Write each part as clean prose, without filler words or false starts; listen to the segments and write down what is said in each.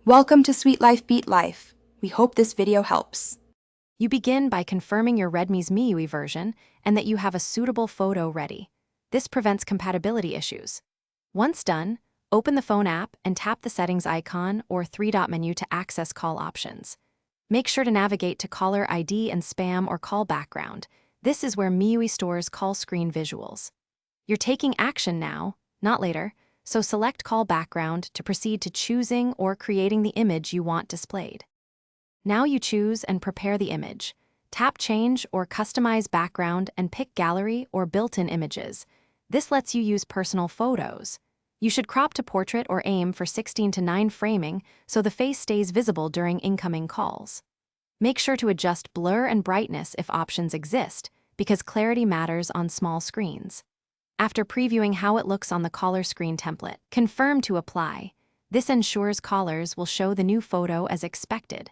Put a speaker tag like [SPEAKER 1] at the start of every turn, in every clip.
[SPEAKER 1] Welcome to Sweet Life Beat Life. We hope this video helps.
[SPEAKER 2] You begin by confirming your Redmi's MIUI version and that you have a suitable photo ready. This prevents compatibility issues. Once done, open the phone app and tap the settings icon or three-dot menu to access call options. Make sure to navigate to caller ID and spam or call background. This is where MIUI stores call screen visuals. You're taking action now, not later, so select call background to proceed to choosing or creating the image you want displayed. Now you choose and prepare the image. Tap Change or Customize Background and pick Gallery or Built-in Images. This lets you use personal photos. You should crop to portrait or aim for 16:9 framing so the face stays visible during incoming calls. Make sure to adjust blur and brightness if options exist, because clarity matters on small screens. After previewing how it looks on the caller screen template, confirm to apply. This ensures callers will show the new photo as expected.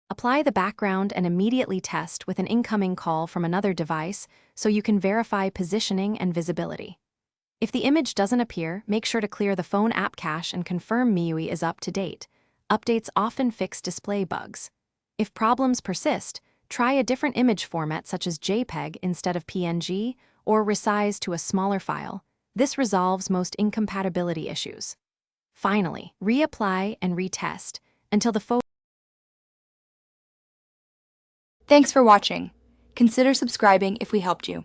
[SPEAKER 2] Apply the background and immediately test with an incoming call from another device so you can verify positioning and visibility. If the image doesn't appear, make sure to clear the phone app cache and confirm MIUI is up to date. Updates often fix display bugs. If problems persist, try a different image format such as JPEG instead of PNG or resize to a smaller file. This resolves most incompatibility issues. Finally, reapply and retest until the photo.
[SPEAKER 1] Thanks for watching. Consider subscribing if we helped you.